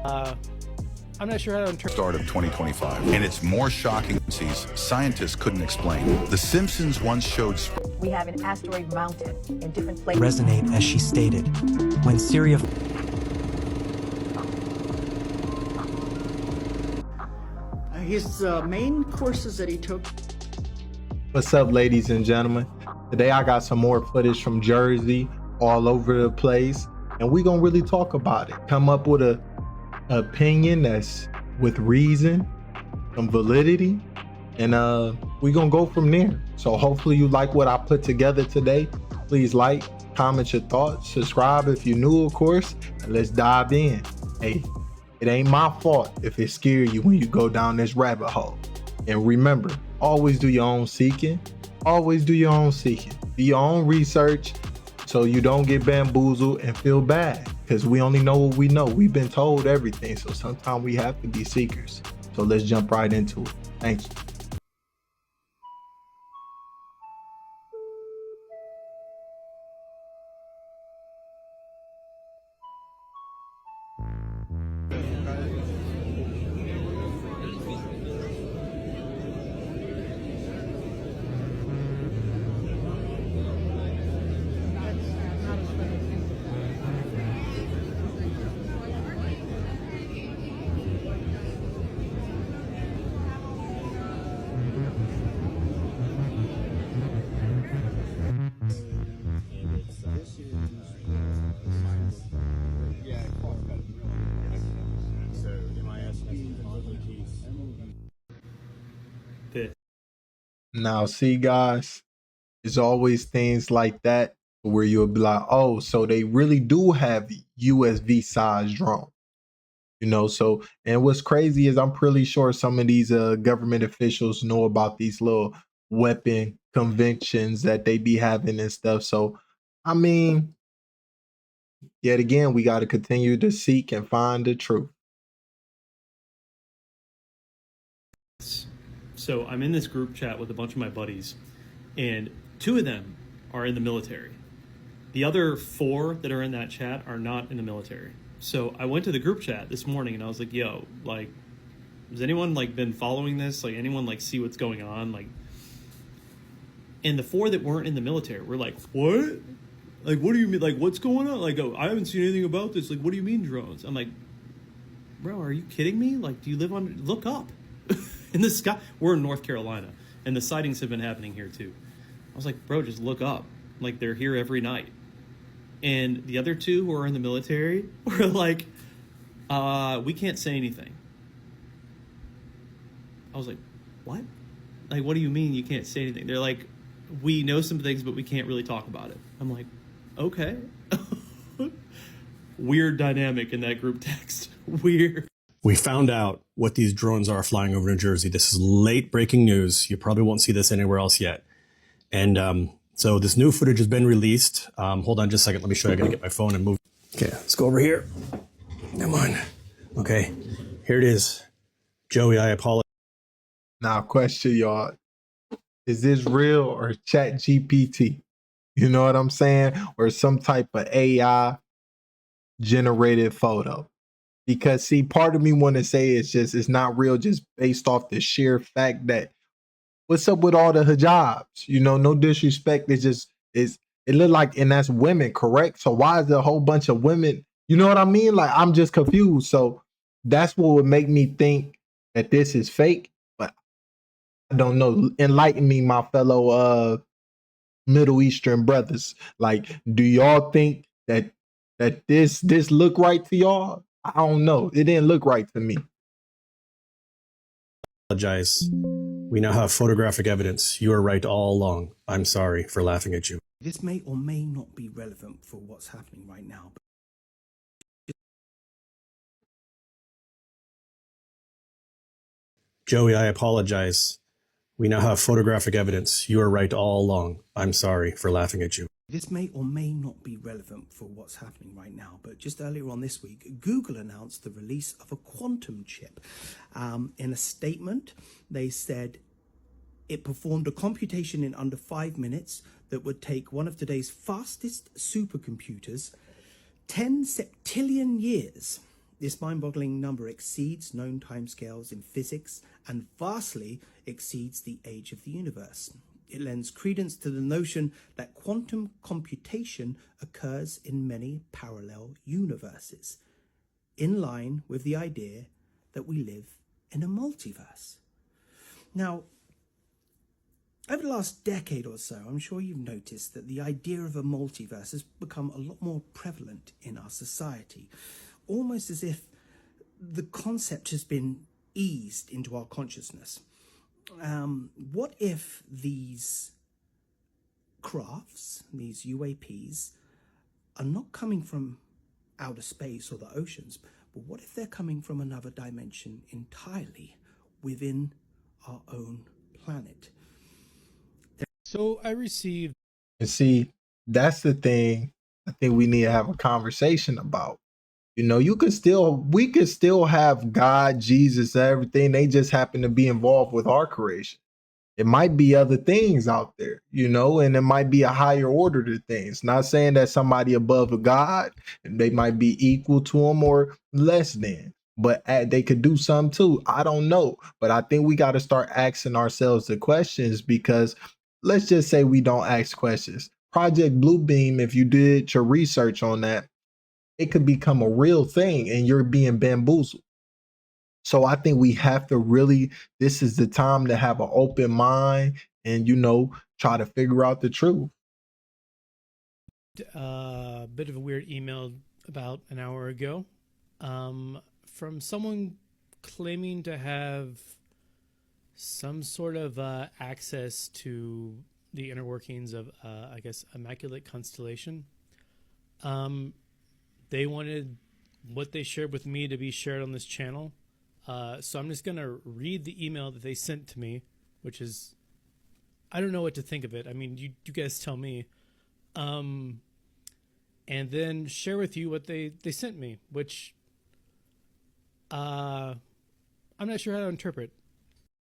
I'm not sure how to interpret. Start of 2025, and it's more shocking. Scientists couldn't explain. The Simpsons once showed. We have an asteroid mountain in different places. Resonate, as she stated, when Syria. His main courses that he took. What's up, ladies and gentlemen? Today I got some more footage from Jersey all over the place, and we gonna really talk about it. Come up with a opinion that's with reason, some validity, and we gonna go from there. So hopefully you like what I put together today. Please like, comment your thoughts, subscribe if you're new, of course, and let's dive in. Hey, it ain't my fault if it scares you when you go down this rabbit hole. And remember, always do your own seeking. Always do your own seeking. Do your own research so you don't get bamboozled and feel bad. Because we only know what we know. We've been told everything. So sometimes we have to be seekers. So let's jump right into it. Thank you. Now, see, guys, it's always things like that where you'll be like, oh, so they really do have USV size drone, you know? So, and what's crazy is I'm pretty sure some of these government officials know about these little weapon conventions that they be having and stuff. So, I mean, yet again, we got to continue to seek and find the truth. So I'm in this group chat with a bunch of my buddies, and 2 of them are in the military. The other 4 that are in that chat are not in the military. So I went to the group chat this morning and I was like, yo, like, has anyone like been following this? Like, anyone like see what's going on? Like, and the 4 that weren't in the military were like, what? Like, what do you mean? Like, what's going on? Like, oh, I haven't seen anything about this. Like, what do you mean drones? I'm like, bro, are you kidding me? Like, do you live on, look up. In the sky, we're in North Carolina, and the sightings have been happening here too. I was like, bro, just look up. Like, they're here every night. And the other 2 who are in the military were like, we can't say anything. I was like, what? Like, what do you mean you can't say anything? They're like, we know some things, but we can't really talk about it. I'm like, okay. Weird dynamic in that group text. Weird. We found out what these drones are flying over New Jersey. This is late breaking news. You probably won't see this anywhere else yet. And so this new footage has been released. Hold on just a second. Let me show you. I gotta get my phone and move. Okay, let's go over here. Come on. Okay, here it is. Joey, I apologize. Now, question, y'all. Is this real or Chat GPT? You know what I'm saying? Or some type of AI generated photo? Because, see, part of me want to say it's not real just based off the sheer fact that what's up with all the hijabs? You know, no disrespect. It's just, it look like, and that's women, correct? So why is there a whole bunch of women? You know what I mean? Like, I'm just confused. So that's what would make me think that this is fake. But I don't know. Enlighten me, my fellow Middle Eastern brothers. Like, do y'all think that this look right to y'all? I don't know. It didn't look right to me. We now have photographic evidence. You were right all along. I'm sorry for laughing at you. This may or may not be relevant for what's happening right now. Joey, I apologize. We now have photographic evidence. You were right all along. I'm sorry for laughing at you. This may or may not be relevant for what's happening right now, but just earlier on this week, Google announced the release of a quantum chip. In a statement, they said it performed a computation in under 5 minutes that would take one of today's fastest supercomputers 10 septillion years This mind-boggling number exceeds known timescales in physics and vastly exceeds the age of the universe. It lends credence to the notion that quantum computation occurs in many parallel universes, in line with the idea that we live in a multiverse. Now, over the last decade or so, I'm sure you've noticed that the idea of a multiverse has become a lot more prevalent in our society, almost as if the concept has been eased into our consciousness. What if these crafts, these UAPs, are not coming from outer space or the oceans, but what if they're coming from another dimension entirely within our own planet? So I received. And see, that's the thing I think we need to have a conversation about. You know, we could still have God, Jesus, everything. They just happen to be involved with our creation. It might be other things out there, you know, and it might be a higher order to things. Not saying that somebody above a God, and they might be equal to him or less than, but they could do something too. I don't know. But I think we got to start asking ourselves the questions, because let's just say we don't ask questions. Project Bluebeam, if you did your research on that, it could become a real thing and you're being bamboozled. So I think we have to really, this is the time to have an open mind and, you know, try to figure out the truth. A bit of a weird email about an hour ago from someone claiming to have some sort of access to the inner workings of, I guess, Immaculate Constellation. They wanted what they shared with me to be shared on this channel. So I'm just going to read the email that they sent to me, which is, I don't know what to think of it. I mean, you guys tell me. And then share with you what they sent me, which I'm not sure how to interpret.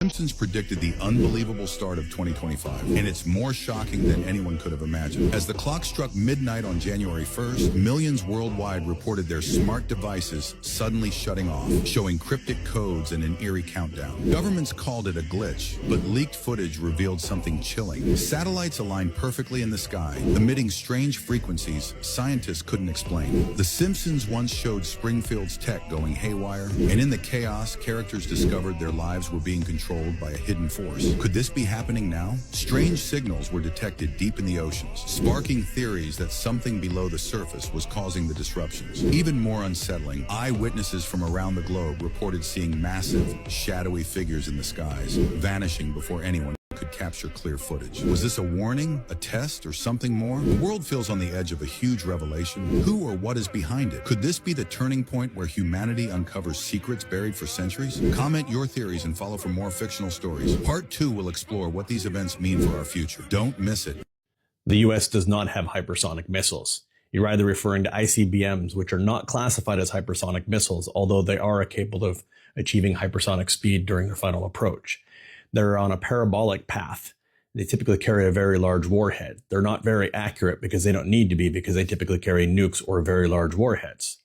Simpsons predicted the unbelievable start of 2025, and it's more shocking than anyone could have imagined. As the clock struck midnight on January 1st, millions worldwide reported their smart devices suddenly shutting off, showing cryptic codes and an eerie countdown. Governments called it a glitch, but leaked footage revealed something chilling. Satellites aligned perfectly in the sky, emitting strange frequencies scientists couldn't explain. The Simpsons once showed Springfield's tech going haywire, and in the chaos, characters discovered their lives were being controlled by a hidden force. Could this be happening now? Strange signals were detected deep in the oceans, sparking theories that something below the surface was causing the disruptions. Even more unsettling, eyewitnesses from around the globe reported seeing massive, shadowy figures in the skies, vanishing before anyone could capture clear footage. Was this a warning, a test, or something more? The world feels on the edge of a huge revelation. Who or what is behind it? Could this be the turning point where humanity uncovers secrets buried for centuries? Comment your theories and follow for more fictional stories. Part 2 will explore what these events mean for our future. Don't miss it. The US does not have hypersonic missiles. You're either referring to ICBMs, which are not classified as hypersonic missiles, although they are capable of achieving hypersonic speed during their final approach. They're on a parabolic path. They typically carry a very large warhead. They're not very accurate because they don't need to be, because they typically carry nukes or very large warheads.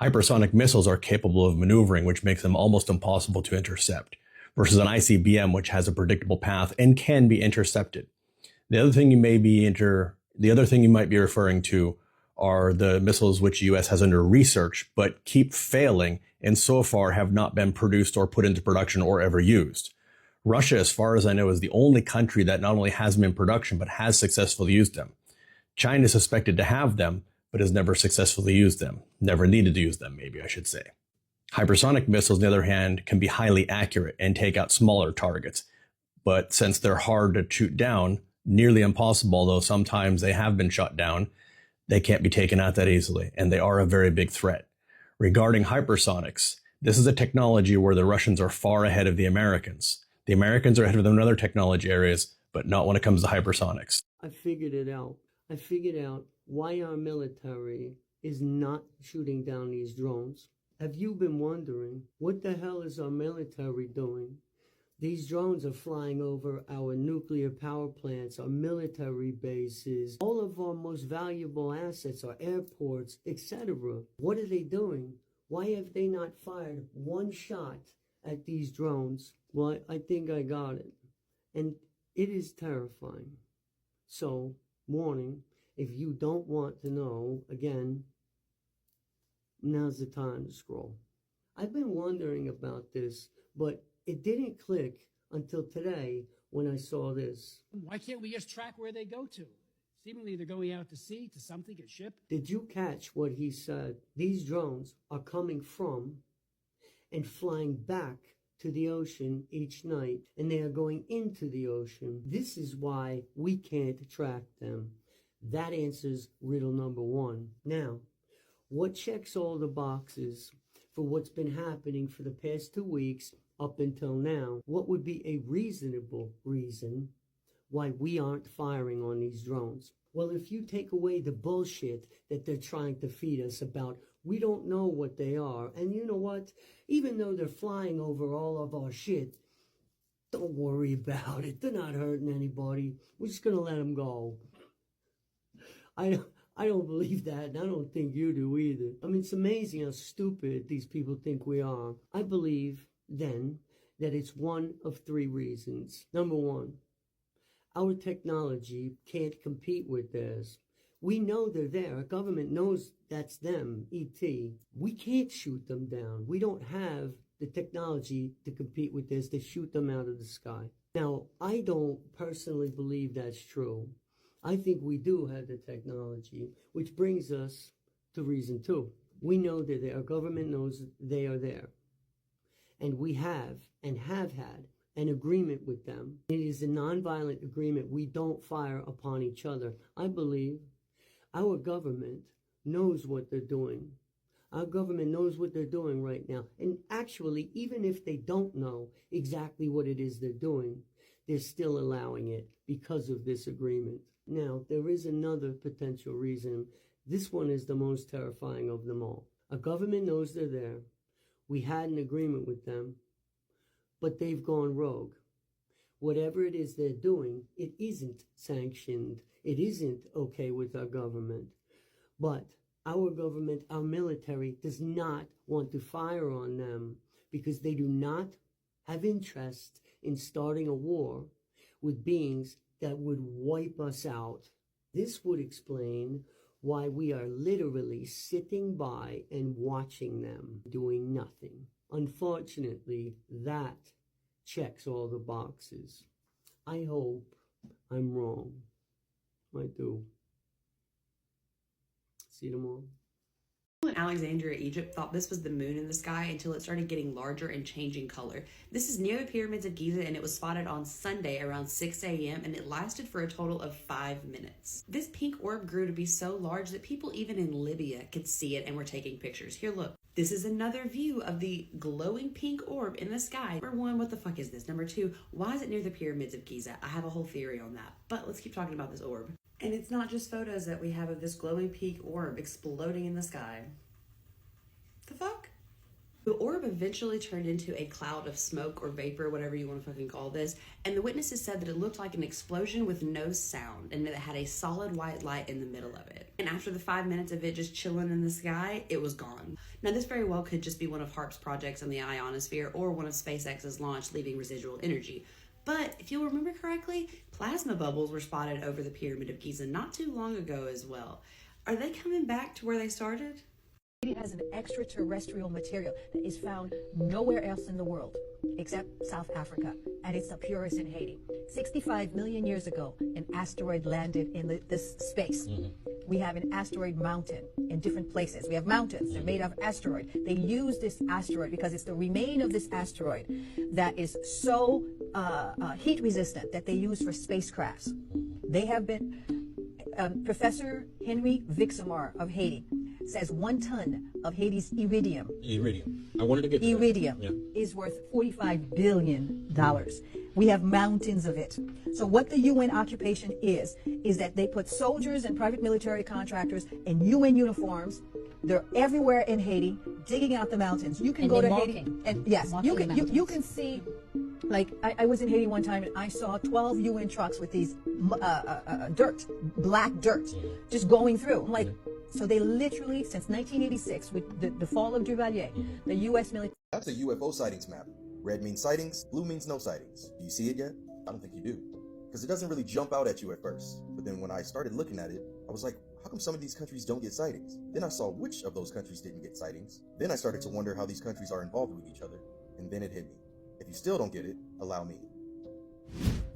Hypersonic missiles are capable of maneuvering, which makes them almost impossible to intercept, versus an ICBM, which has a predictable path and can be intercepted. The other thing you might be referring to are the missiles which the US has under research, but keep failing and so far have not been produced or put into production or ever used. Russia, as far as I know, is the only country that not only has them in production, but has successfully used them. China is suspected to have them, but has never successfully used them. Never needed to use them, maybe I should say. Hypersonic missiles, on the other hand, can be highly accurate and take out smaller targets. But since they're hard to shoot down, nearly impossible, though sometimes they have been shot down, they can't be taken out that easily, and they are a very big threat. Regarding hypersonics, this is a technology where the Russians are far ahead of the Americans. The Americans are ahead of them in other technology areas, but not when it comes to hypersonics. I figured it out. I figured out why our military is not shooting down these drones. Have you been wondering, what the hell is our military doing? These drones are flying over our nuclear power plants, our military bases, all of our most valuable assets, our airports, etc. What are they doing? Why have they not fired one shot at these drones? Well, I think I got it. And it is terrifying. So, warning, if you don't want to know, again, now's the time to scroll. I've been wondering about this, but it didn't click until today when I saw this. Why can't we just track where they go to? Seemingly they're going out to sea, to something, a ship. Did you catch what he said? These drones are coming from and flying back to the ocean each night, and they are going into the ocean. This is why we can't track them. That answers riddle number one. Now, what checks all the boxes for what's been happening for the past 2 weeks up until now? What would be a reasonable reason why we aren't firing on these drones? Well, if you take away the bullshit that they're trying to feed us about, we don't know what they are. And you know what? Even though they're flying over all of our shit, don't worry about it. They're not hurting anybody. We're just going to let them go. I don't believe that, and I don't think you do either. I mean, it's amazing how stupid these people think we are. I believe, then, that it's one of three reasons. Number one, our technology can't compete with theirs. We know they're there. Our government knows that's them, E.T. We can't shoot them down. We don't have the technology to compete with this, to shoot them out of the sky. Now, I don't personally believe that's true. I think we do have the technology, which brings us to reason two. We know that our government knows they are there. And we have and have had an agreement with them. It is a nonviolent agreement. We don't fire upon each other. I believe our government knows what they're doing. Our government knows what they're doing right now. And actually, even if they don't know exactly what it is they're doing, they're still allowing it because of this agreement. Now, there is another potential reason. This one is the most terrifying of them all. Our government knows they're there. We had an agreement with them, but they've gone rogue. Whatever it is they're doing, it isn't sanctioned. It isn't okay with our government. But our government, our military, does not want to fire on them because they do not have interest in starting a war with beings that would wipe us out. This would explain why we are literally sitting by and watching them doing nothing. Unfortunately, that checks all the boxes. I hope I'm wrong. I do. See you tomorrow. In Alexandria, Egypt, thought this was the moon in the sky until it started getting larger and changing color. This is near the pyramids of Giza, and it was spotted on Sunday around 6 a.m. and it lasted for a total of 5 minutes. This pink orb grew to be so large that people even in Libya could see it and were taking pictures. Here, look. This is another view of the glowing pink orb in the sky. Number one, what the fuck is this? Number two, why is it near the pyramids of Giza? I have a whole theory on that, but let's keep talking about this orb. And it's not just photos that we have of this glowing pink orb exploding in the sky. The fuck? The orb eventually turned into a cloud of smoke or vapor, whatever you want to fucking call this, and the witnesses said that it looked like an explosion with no sound and that it had a solid white light in the middle of it. And after the 5 minutes of it just chilling in the sky, it was gone. Now this very well could just be one of HAARP's projects in the ionosphere or one of SpaceX's launch leaving residual energy. But if you'll remember correctly, plasma bubbles were spotted over the Pyramid of Giza not too long ago as well. Are they coming back to where they started? It has an extraterrestrial material that is found nowhere else in the world except South Africa, and it's the purest in Haiti. 65 million years ago, an asteroid landed in this space. We have an asteroid mountain in different places. We have mountains, they're made of asteroid. They use this asteroid because it's the remain of this asteroid that is so heat resistant that they use for spacecrafts. They have been, Professor Henry Vixamar of Haiti says 1 ton of Haiti's iridium. I wanted to get to iridium is worth $45 billion. We have mountains of it. So what the UN occupation is that they put soldiers and private military contractors in UN uniforms They're everywhere in Haiti, digging out the mountains. You can And go to they're Haiti, walking. and yes, Walking you the can mountains. you can see. Like I was in Haiti one time and I saw 12 UN trucks with these black dirt, just going through. I'm like, so they literally, since 1986, with the fall of Duvalier, the U.S. military. That's a UFO sightings map. Red means sightings, blue means no sightings. Do you see it yet? I don't think you do. Because it doesn't really jump out at you at first. But then when I started looking at it, I was like, how come some of these countries don't get sightings? Then I saw which of those countries didn't get sightings. Then I started to wonder how these countries are involved with each other. And then it hit me. If you still don't get it, allow me.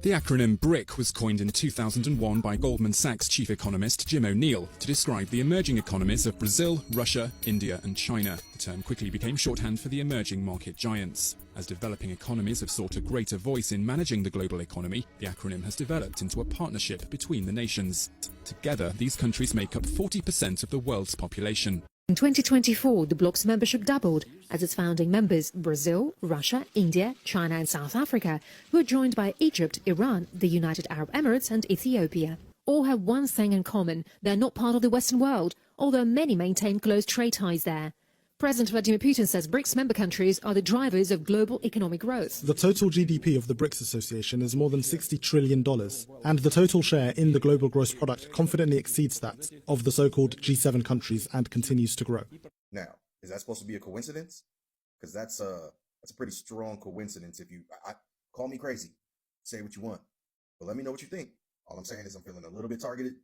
The acronym BRIC was coined in 2001 by Goldman Sachs chief economist Jim O'Neill to describe the emerging economies of Brazil, Russia, India and China. The term quickly became shorthand for the emerging market giants. As developing economies have sought a greater voice in managing the global economy, the acronym has developed into a partnership between the nations. Together, these countries make up 40% of the world's population. In 2024, the bloc's membership doubled as its founding members, Brazil, Russia, India, China and South Africa, were joined by Egypt, Iran, the United Arab Emirates and Ethiopia. All have one thing in common: they're not part of the Western world, although many maintain close trade ties there. President Vladimir Putin says BRICS member countries are the drivers of global economic growth. The total GDP of the BRICS Association is more than $60 trillion, and the total share in the global gross product confidently exceeds that of the so-called G7 countries and continues to grow. Now, is that supposed to be a coincidence? Because that's a pretty strong coincidence. If you call me crazy, say what you want, but let me know what you think. All I'm saying is I'm feeling a little bit targeted.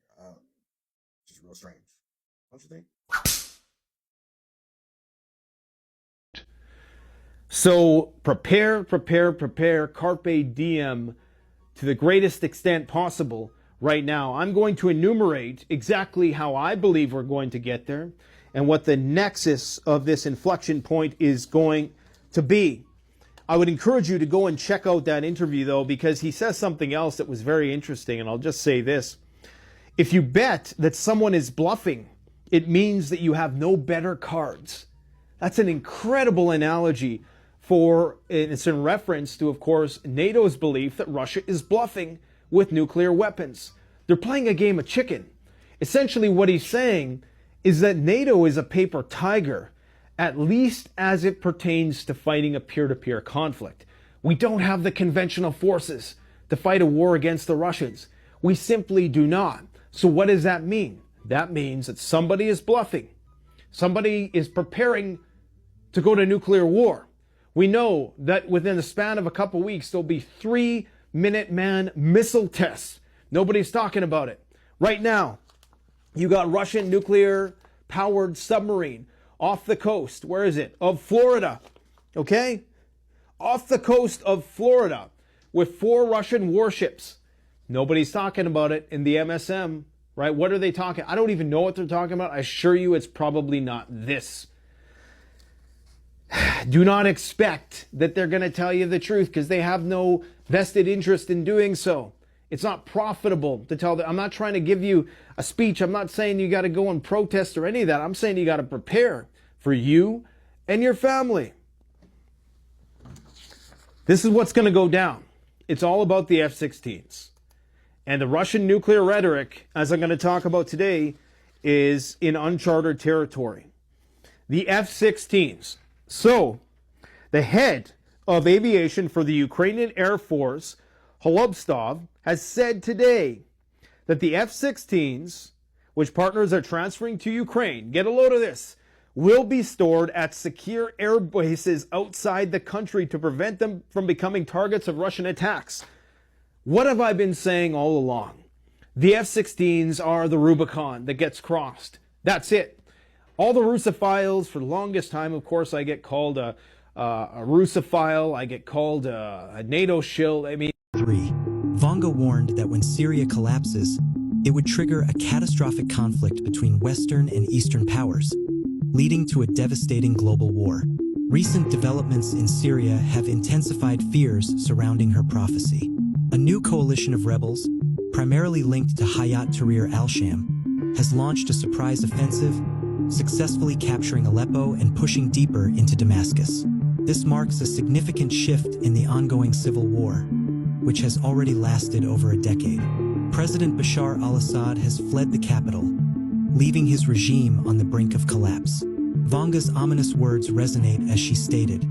Just real strange. Don't you think? So prepare, carpe diem to the greatest extent possible right now. I'm going to enumerate exactly how I believe we're going to get there and what the nexus of this inflection point is going to be. I would encourage you to go and check out that interview, though, because he says something else that was very interesting, and I'll just say this. If you bet that someone is bluffing, it means that you have no better cards. That's an incredible analogy. It's in reference to, of course, NATO's belief that Russia is bluffing with nuclear weapons. They're playing a game of chicken. Essentially what he's saying is that NATO is a paper tiger, at least as it pertains to fighting a peer-to-peer conflict. We don't have the conventional forces to fight a war against the Russians. We simply do not. So what does that mean? That means that somebody is bluffing. Somebody is preparing to go to nuclear war. We know that within the span of a couple weeks, there'll be 3 Minuteman missile tests. Nobody's talking about it. Right now, you got Russian nuclear-powered submarine off the coast. Where is it? Of Florida. Okay? Off the coast of Florida with 4 Russian warships. Nobody's talking about it in the MSM, right? What are they talking? I don't even know what they're talking about. I assure you it's probably not this. Do not expect that they're going to tell you the truth because they have no vested interest in doing so. It's not profitable to tell them. I'm not trying to give you a speech. I'm not saying you got to go and protest or any of that. I'm saying you got to prepare for you and your family. This is what's going to go down. It's all about the F-16s. And the Russian nuclear rhetoric, as I'm going to talk about today, is in uncharted territory. The F-16s. So, the head of aviation for the Ukrainian Air Force, Holubstov, has said today that the F-16s, which partners are transferring to Ukraine, get a load of this, will be stored at secure air bases outside the country to prevent them from becoming targets of Russian attacks. What have I been saying all along? The F-16s are the Rubicon that gets crossed. That's it. All the Russophiles, for the longest time, of course, I get called a Russophile. I get called a NATO shill. I mean... 3. Vonga warned that when Syria collapses, it would trigger a catastrophic conflict between Western and Eastern powers, leading to a devastating global war. Recent developments in Syria have intensified fears surrounding her prophecy. A new coalition of rebels, primarily linked to Hayat Tahrir al-Sham, has launched a surprise offensive, successfully capturing Aleppo and pushing deeper into Damascus. This marks a significant shift in the ongoing civil war, which has already lasted over a decade. President Bashar al-Assad has fled the capital, leaving his regime on the brink of collapse. Vanga's ominous words resonate as she stated,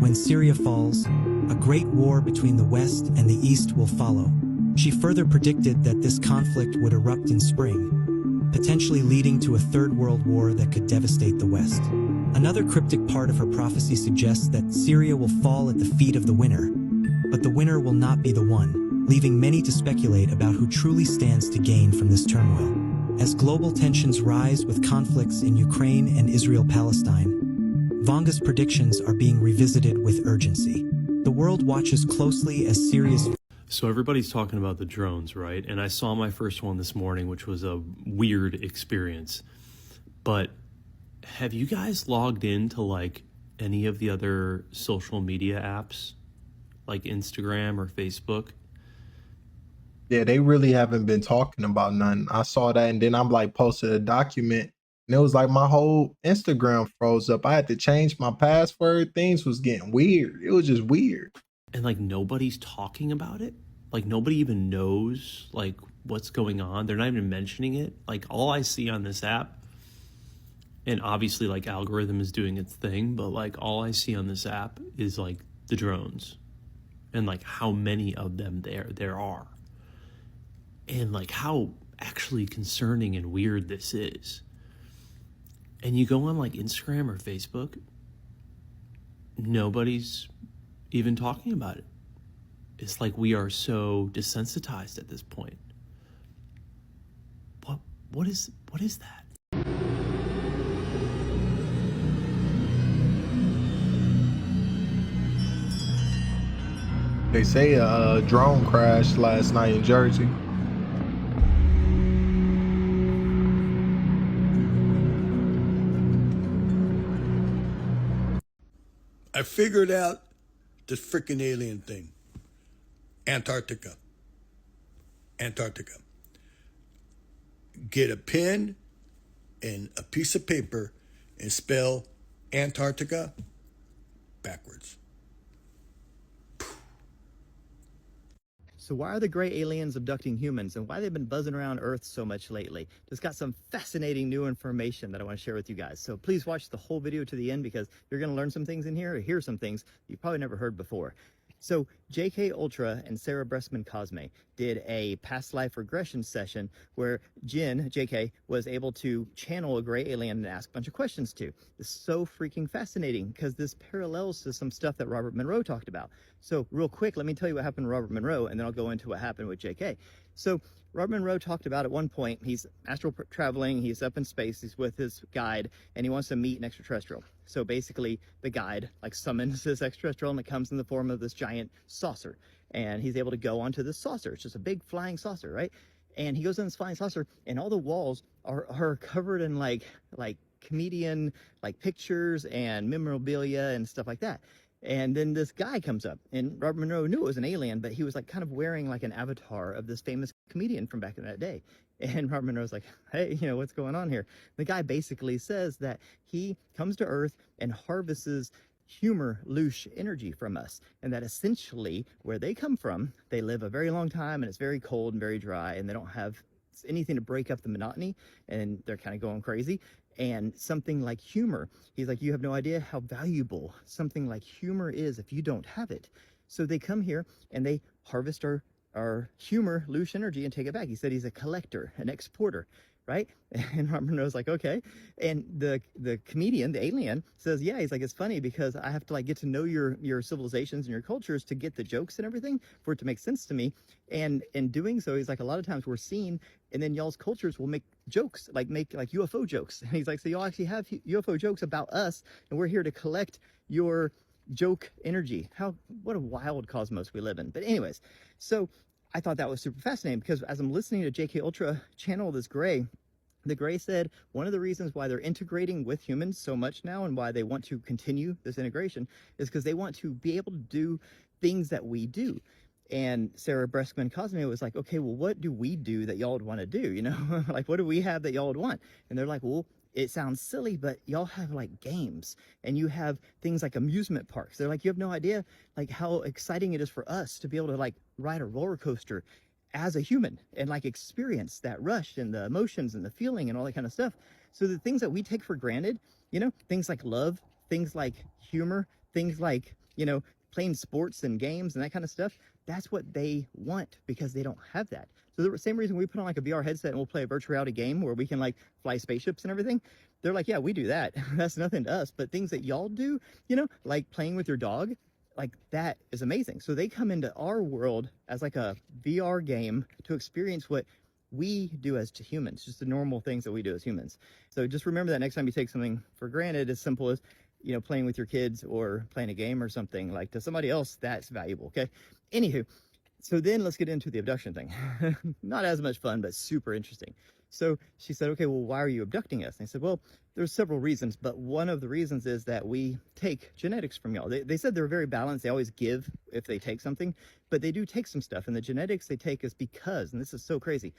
"When Syria falls, a great war between the West and the East will follow." She further predicted that this conflict would erupt in spring, potentially leading to a third world war that could devastate the West. Another cryptic part of her prophecy suggests that Syria will fall at the feet of the winner, but the winner will not be the one, leaving many to speculate about who truly stands to gain from this turmoil. As global tensions rise with conflicts in Ukraine and Israel-Palestine, Vanga's predictions are being revisited with urgency. The world watches closely as Syria's... So everybody's talking about the drones, right? And I saw my first one this morning, which was a weird experience. But have you guys logged into like any of the other social media apps, like Instagram or Facebook? Yeah, they really haven't been talking about nothing. I saw that, and then I'm like posted a document, and it was like my whole Instagram froze up. I had to change my password. Things was getting weird. It was just weird. And like nobody's talking about it? Like nobody even knows like what's going on. They're not even mentioning it. Like all I see on this app, and obviously like algorithm is doing its thing, but like all I see on this app is like the drones and like how many of them there are. And like how actually concerning and weird this is. And you go on like Instagram or Facebook, nobody's even talking about it. It's like we are so desensitized at this point. What is that? They say a drone crashed last night in Jersey. I figured out this freaking alien thing. Antarctica. Get a pen and a piece of paper and spell Antarctica backwards. So why are the gray aliens abducting humans, and why they've been buzzing around Earth so much lately? Just got some fascinating new information that I want to share with you guys. So please watch the whole video to the end, because you're going to learn some things in here, or hear some things you've probably never heard before. So JK Ultra and Sarah Bressman Cosme did a past life regression session where JK, was able to channel a gray alien and ask a bunch of questions to. It's so freaking fascinating because this parallels to some stuff that Robert Monroe talked about. So real quick, let me tell you what happened to Robert Monroe, and then I'll go into what happened with JK. So Robert Monroe talked about at one point, he's astral traveling, he's up in space, he's with his guide, and he wants to meet an extraterrestrial. So basically the guide like summons this extraterrestrial, and it comes in the form of this giant saucer, and he's able to go onto this saucer. It's just a big flying saucer, right? And he goes in this flying saucer, and all the walls are covered in like comedian like pictures and memorabilia and stuff like that. And then this guy comes up, and Robert Monroe knew it was an alien, but he was like kind of wearing like an avatar of this famous comedian from back in that day. And Robert Monroe's like, hey, what's going on here? The guy basically says that he comes to Earth and harvests humor, louche energy from us, and that essentially where they come from, they live a very long time, and it's very cold and very dry, and they don't have anything to break up the monotony, and they're kind of going crazy. And something like humor, he's like, you have no idea how valuable something like humor is if you don't have it. So they come here and they harvest our humor, louche energy, and take it back. He said he's a collector, an exporter, right? And Robert Monroe's like, okay. And the comedian, the alien, says, yeah, he's like, it's funny because I have to like get to know your civilizations and your cultures to get the jokes and everything for it to make sense to me. And in doing so, he's like, a lot of times we're seen, and then y'all's cultures will make jokes, make UFO jokes. And he's like, so y'all actually have UFO jokes about us, and we're here to collect your joke energy. What a wild cosmos we live in. But anyways, so I thought that was super fascinating, because as I'm listening to JK Ultra channel this gray, the gray said one of the reasons why they're integrating with humans so much now, and why they want to continue this integration, is because they want to be able to do things that we do. And Sarah Bressman Cosme was like, okay, well, what do we do that y'all would want to do? Like, what do we have that y'all would want? And they're like, well, it sounds silly, but y'all have like games, and you have things like amusement parks. They're like, you have no idea like how exciting it is for us to be able to like ride a roller coaster as a human and like experience that rush and the emotions and the feeling and all that kind of stuff. So the things that we take for granted, you know, things like love, things like humor, things like, you know, playing sports and games and that kind of stuff, that's what they want because they don't have that. So the same reason we put on like a VR headset and we'll play a virtual reality game where we can like fly spaceships and everything. They're like, yeah, we do that. That's nothing to us. But things that y'all do, you know, like playing with your dog, like that is amazing. So they come into our world as like a VR game to experience what we do as humans, just the normal things that we do as humans. So just remember that next time you take something for granted, as simple as, you know, playing with your kids or playing a game or something, like to somebody else, that's valuable. Okay. Anywho, so then let's get into the abduction thing. Not as much fun, but super interesting. So she said, okay, well, why are you abducting us? And I said, well, there's several reasons, but one of the reasons is that we take genetics from y'all. They said they're very balanced. They always give if they take something, but they do take some stuff. And the genetics they take is because, and this is so crazy,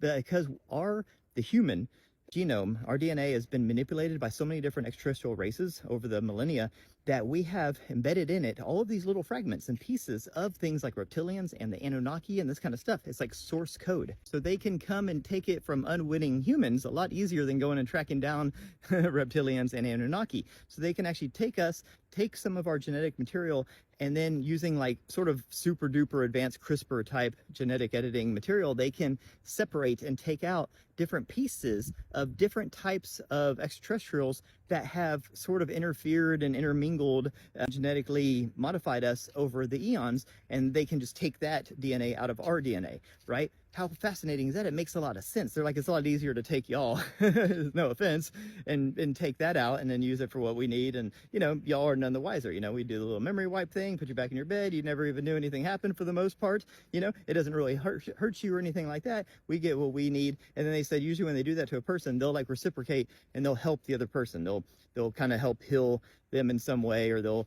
because the human genome, our DNA has been manipulated by so many different extraterrestrial races over the millennia that we have embedded in it all of these little fragments and pieces of things like reptilians and the Anunnaki and this kind of stuff. It's like source code. So they can come and take it from unwitting humans a lot easier than going and tracking down reptilians and Anunnaki. So they can actually take some of our genetic material and then using like sort of super duper advanced CRISPR type genetic editing material, they can separate and take out different pieces of different types of extraterrestrials that have sort of interfered and intermingled, genetically modified us over the eons, and they can just take that DNA out of our DNA, right? How fascinating is that? It makes a lot of sense. They're like, it's a lot easier to take y'all, no offense, and take that out and then use it for what we need. And, you know, y'all are none the wiser. You know, we do the little memory wipe thing, put you back in your bed. You never even knew anything happened for the most part. You know, it doesn't really hurt you or anything like that. We get what we need. And then they said, usually when they do that to a person, they'll like reciprocate and they'll help the other person. They'll kind of help heal them in some way, or they'll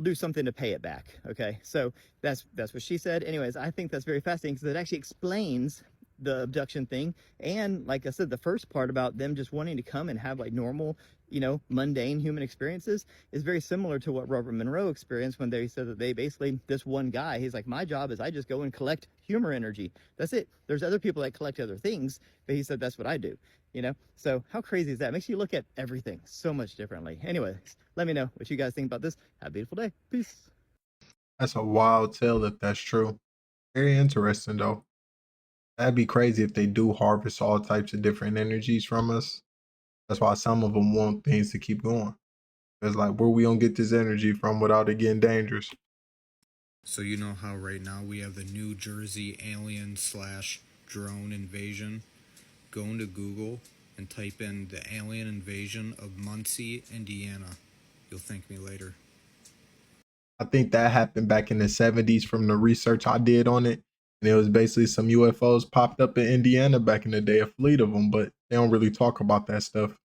do something to pay it back. Okay, so that's what she said. Anyways, I think that's very fascinating because it actually explains the abduction thing. And like I said, the first part about them just wanting to come and have like normal, you know, mundane human experiences is very similar to what Robert Monroe experienced when they said that they basically, this one guy, he's like, my job is I just go and collect humor energy. That's it. There's other people that collect other things, but he said that's what I do. You know, so how crazy is that? It makes you look at everything so much differently. Anyways, let me know what you guys think about this. Have a beautiful day. Peace. That's a wild tale if that's true. Very interesting though. That'd be crazy if they do harvest all types of different energies from us. That's why some of them want things to keep going. It's like, where we gonna get this energy from without it getting dangerous? So you know how right now we have the New Jersey alien/drone invasion? Go into Google and type in the alien invasion of Muncie, Indiana. You'll thank me later. I think that happened back in the 70s from the research I did on it. And it was basically some UFOs popped up in Indiana back in the day, a fleet of them, but they don't really talk about that stuff.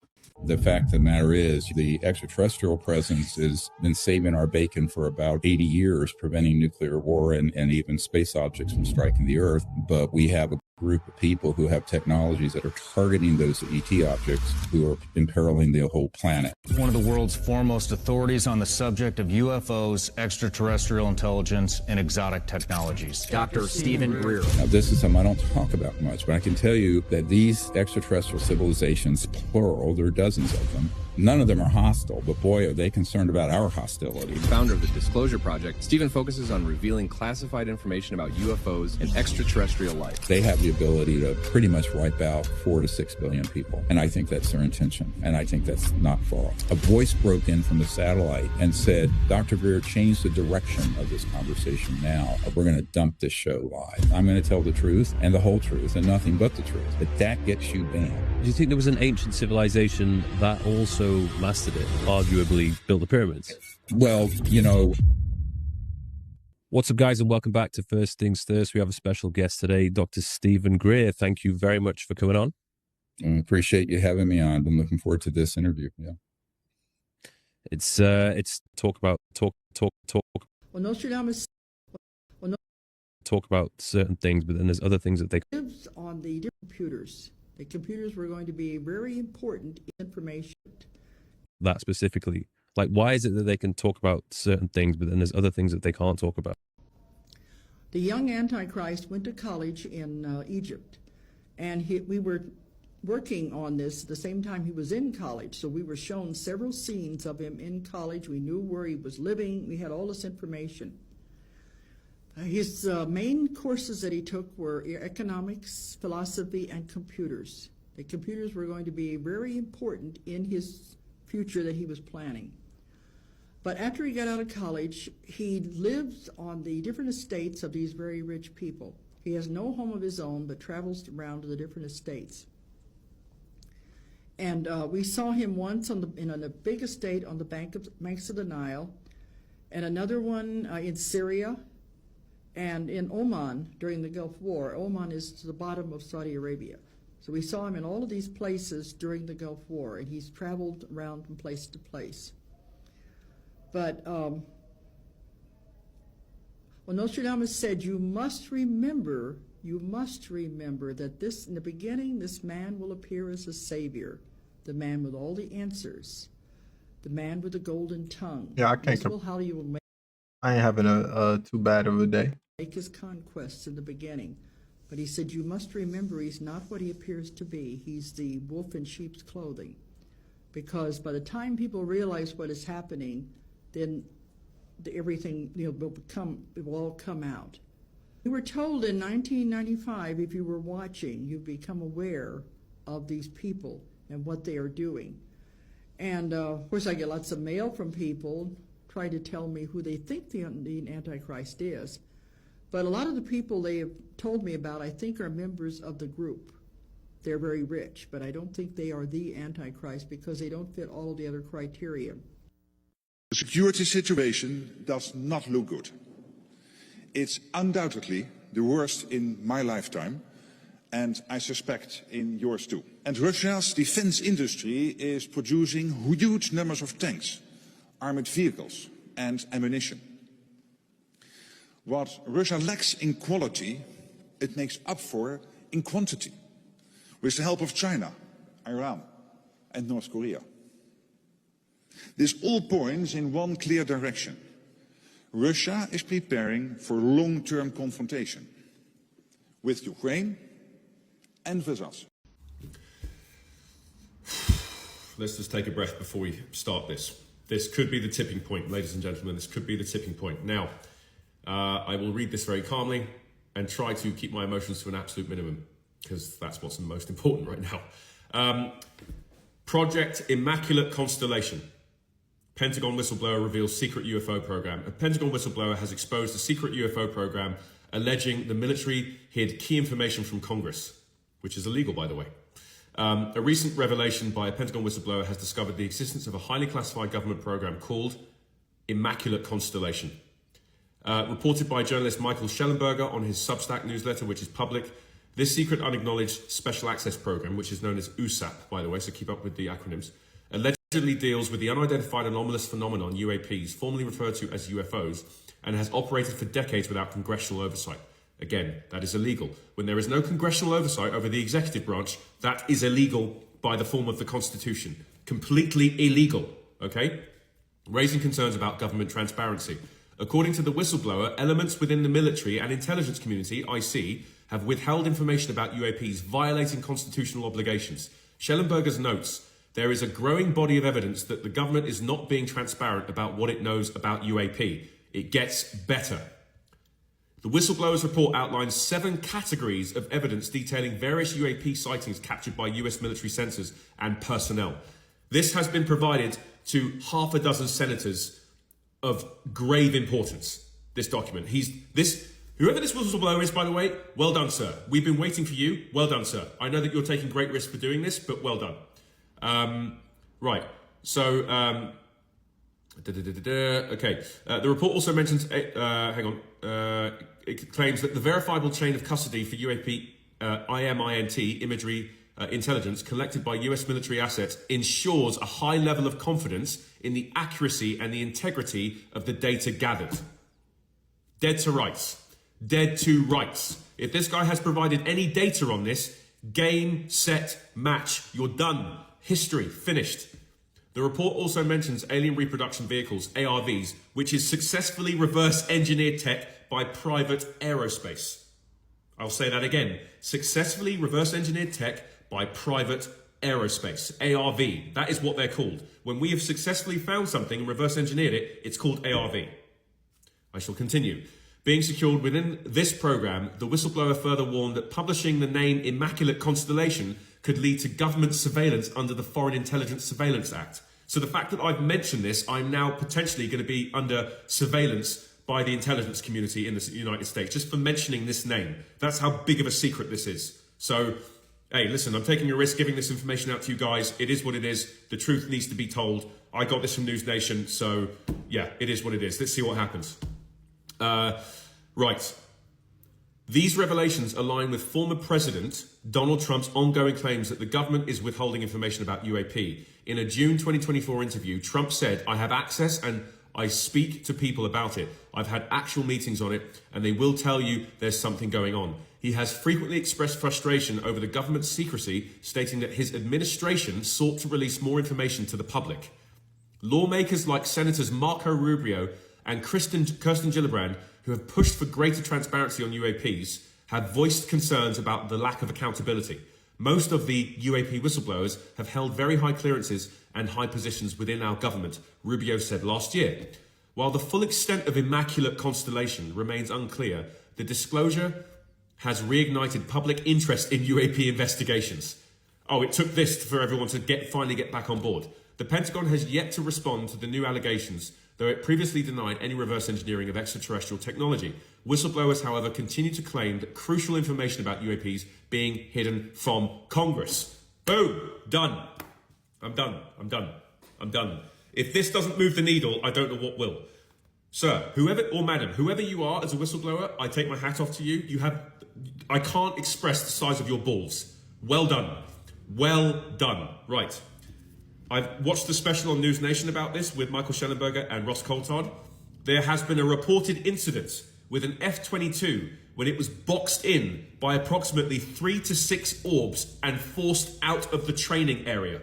The fact of the matter is the extraterrestrial presence has been saving our bacon for about 80 years, preventing nuclear war and even space objects from striking the Earth. But we have a group of people who have technologies that are targeting those ET objects who are imperiling the whole planet. One of the world's foremost authorities on the subject of UFOs, extraterrestrial intelligence, and exotic technologies. Dr. Stephen Greer. Now, this is something I don't talk about much, but I can tell you that these extraterrestrial civilizations, plural, there are dozens of them, none of them are hostile, but boy, are they concerned about our hostility. Founder of the Disclosure Project, Stephen focuses on revealing classified information about UFOs and extraterrestrial life. They have the ability to pretty much wipe out 4 to 6 billion people, and I think that's their intention, and I think that's not far off. A voice broke in from the satellite and said, Dr. Greer, change the direction of this conversation now. We're going to dump this show live. I'm going to tell the truth and the whole truth and nothing but the truth, but that gets you banned. Do you think there was an ancient civilization that also mastered it, arguably built the pyramids? Well, you know. What's up, guys, and welcome back to First Things First. We have a special guest today, Dr. Stephen Greer. Thank you very much for coming on. I appreciate you having me on. I'm looking forward to this interview. Yeah. It's talk about Well, Nostradamus. Talk about certain things, but then there's other things that they lives on the different computers. The computers were going to be very important information. That specifically, like, why is it that they can talk about certain things, but then there's other things that they can't talk about? The young Antichrist went to college in Egypt, and we were working on this at the same time he was in college. So we were shown several scenes of him in college. We knew where he was living. We had all this information. His main courses that he took were economics, philosophy, and computers. The computers were going to be very important in his future that he was planning. But after he got out of college, he lives on the different estates of these very rich people. He has no home of his own, but travels around to the different estates. And we saw him once in a big estate on the banks of the Nile, and another one in Syria, and in Oman during the Gulf War. Oman is to the bottom of Saudi Arabia. So we saw him in all of these places during the Gulf War, and he's traveled around from place to place. But well, Nostradamus said, you must remember that this, in the beginning, this man will appear as a savior, the man with all the answers, the man with the golden tongue. Yeah, I can't. How you will make, I ain't having a too bad of a day. Make his conquests in the beginning. But he said, you must remember he's not what he appears to be. He's the wolf in sheep's clothing. Because by the time people realize what is happening, then everything will all come out. We were told in 1995, if you were watching, you'd become aware of these people and what they are doing. And of course, I get lots of mail from people trying to tell me who they think the Antichrist is. But a lot of the people they have told me about, I think, are members of the group. They're very rich, but I don't think they are the Antichrist because they don't fit all of the other criteria. The security situation does not look good. It's undoubtedly the worst in my lifetime, and I suspect in yours too. And Russia's defense industry is producing huge numbers of tanks, armored vehicles, and ammunition. What Russia lacks in quality, it makes up for in quantity, with the help of China, Iran, and North Korea. This all points in one clear direction. Russia is preparing for long-term confrontation with Ukraine and with us. Let's just take a breath before we start this. This could be the tipping point, ladies and gentlemen. This could be the tipping point. Now, I will read this very calmly and try to keep my emotions to an absolute minimum, because that's what's most important right now. Project Immaculate Constellation. Pentagon whistleblower reveals secret UFO program. A Pentagon whistleblower has exposed a secret UFO program alleging the military hid key information from Congress, which is illegal, by the way. A recent revelation by a Pentagon whistleblower has discovered the existence of a highly classified government program called Immaculate Constellation. Reported by journalist Michael Schellenberger on his Substack newsletter, which is public, this secret unacknowledged special access program, which is known as USAP, by the way, so keep up with the acronyms, allegedly deals with the unidentified anomalous phenomenon, UAPs, formerly referred to as UFOs, and has operated for decades without congressional oversight. Again, that is illegal. When there is no congressional oversight over the executive branch, that is illegal by the form of the Constitution. Completely illegal, okay? Raising concerns about government transparency. According to the whistleblower, elements within the military and intelligence community, IC, have withheld information about UAPs, violating constitutional obligations. Schellenberger's notes, there is a growing body of evidence that the government is not being transparent about what it knows about UAP. It gets better. The whistleblower's report outlines 7 categories of evidence detailing various UAP sightings captured by US military sensors and personnel. This has been provided to half a dozen senators of grave importance, this document. Whoever this whistleblower is, by the way, well done, sir. We've been waiting for you. Well done, sir. I know that you're taking great risks for doing this, but well done. Right. So, okay. The report also mentions, it claims that the verifiable chain of custody for UAP IMINT imagery intelligence collected by US military assets ensures a high level of confidence in the accuracy and the integrity of the data gathered. Dead to rights. Dead to rights. If this guy has provided any data on this, game, set, match. You're done. History. Finished. The report also mentions alien reproduction vehicles, ARVs, which is successfully reverse engineered tech by private aerospace. I'll say that again. Successfully reverse engineered tech by private aerospace. ARV. That is what they're called. When we have successfully found something and reverse engineered it, it's called ARV. I shall continue. Being secured within this program, the whistleblower further warned that publishing the name Immaculate Constellation could lead to government surveillance under the Foreign Intelligence Surveillance Act. So the fact that I've mentioned this, I'm now potentially going to be under surveillance by the intelligence community in the United States, just for mentioning this name. That's how big of a secret this is. So, hey, listen, I'm taking a risk giving this information out to you guys. It is what it is. The truth needs to be told. I got this from News Nation, so yeah, it is what it is. Let's see what happens. Right. These revelations align with former President Donald Trump's ongoing claims that the government is withholding information about UAP. In a June 2024 interview, Trump said, "I have access and I speak to people about it. I've had actual meetings on it, and they will tell you there's something going on." He has frequently expressed frustration over the government's secrecy, stating that his administration sought to release more information to the public. Lawmakers like Senators Marco Rubio and Kirsten Gillibrand, who have pushed for greater transparency on UAPs, have voiced concerns about the lack of accountability. Most of the UAP whistleblowers have held very high clearances and high positions within our government, Rubio said last year. While the full extent of Immaculate Constellation remains unclear, the disclosure has reignited public interest in UAP investigations. Oh, it took this for everyone to finally get back on board. The Pentagon has yet to respond to the new allegations, though it previously denied any reverse engineering of extraterrestrial technology. Whistleblowers, however, continue to claim that crucial information about UAPs being hidden from Congress. Boom! Done. I'm done. I'm done. I'm done. If this doesn't move the needle, I don't know what will. Sir, whoever, or madam, whoever you are as a whistleblower, I take my hat off to you. I can't express the size of your balls. Well done. Well done. Right. I've watched the special on News Nation about this with Michael Schellenberger and Ross Coulthard. There has been a reported incident with an F-22 when it was boxed in by approximately 3 to 6 orbs and forced out of the training area.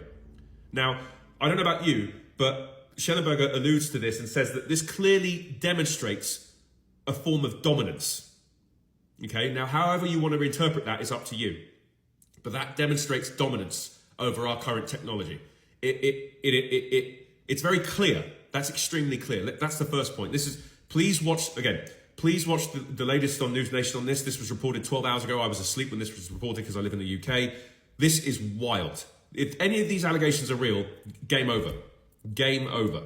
Now, I don't know about you, but Schellenberger alludes to this and says that this clearly demonstrates a form of dominance. Okay, now however you want to interpret that is up to you. But that demonstrates dominance over our current technology. It's very clear. That's extremely clear. That's the first point. Please watch the latest on News Nation on this. This was reported 12 hours ago. I was asleep when this was reported because I live in the UK. This is wild. If any of these allegations are real, game over. Game over.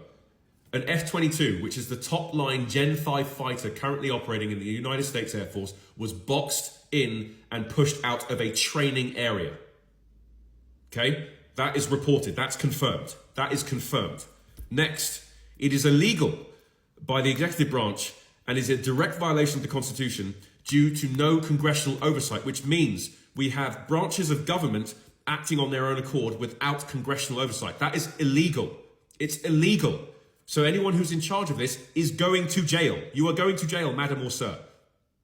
An F-22, which is the top-line Gen 5 fighter currently operating in the United States Air Force, was boxed in and pushed out of a training area. Okay? That is reported. That's confirmed. That is confirmed. Next, it is illegal by the executive branch and is a direct violation of the Constitution due to no congressional oversight, which means we have branches of government acting on their own accord without congressional oversight. That is illegal. It's illegal. So anyone who's in charge of this is going to jail. You are going to jail, madam or sir.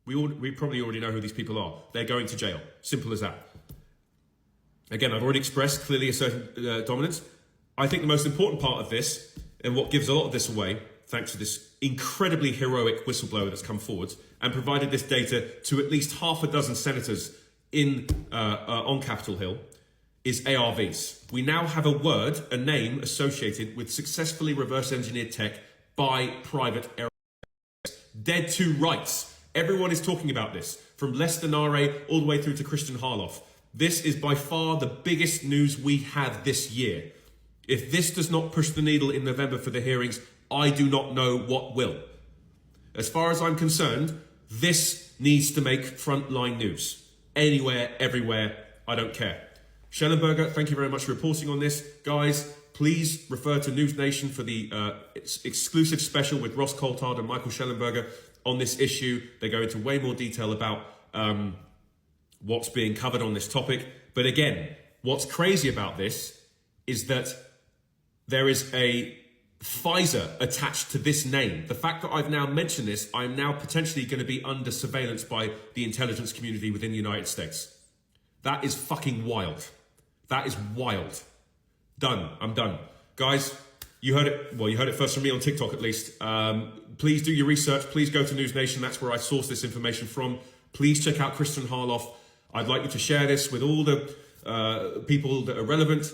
We probably already know who these people are. They're going to jail. Simple as that. Again, I've already expressed clearly a certain dominance. I think the most important part of this, and what gives a lot of this away, thanks to this incredibly heroic whistleblower that's come forward and provided this data to at least half a dozen senators on Capitol Hill, is ARVs. We now have a name associated with successfully reverse engineered tech by private aerospace. Dead to rights. Everyone is talking about this, from Les Denare all the way through to Christian Harloff. This is by far the biggest news we have this year. If this does not push the needle in November for the hearings, I do not know what will. As far as I'm concerned, this needs to make frontline news. Anywhere, everywhere, I don't care. Schellenberger, thank you very much for reporting on this. Guys, please refer to News Nation for the exclusive special with Ross Coulthard and Michael Schellenberger on this issue. They go into way more detail about what's being covered on this topic. But again, what's crazy about this is that there is a Pfizer attached to this name. The fact that I've now mentioned this, I'm now potentially going to be under surveillance by the intelligence community within the United States. That is fucking wild. That is wild. Done. I'm done. Guys, you heard it. Well, you heard it first from me on TikTok, at least. Please do your research. Please go to News Nation. That's where I source this information from. Please check out Kristen Harloff. I'd like you to share this with all the people that are relevant.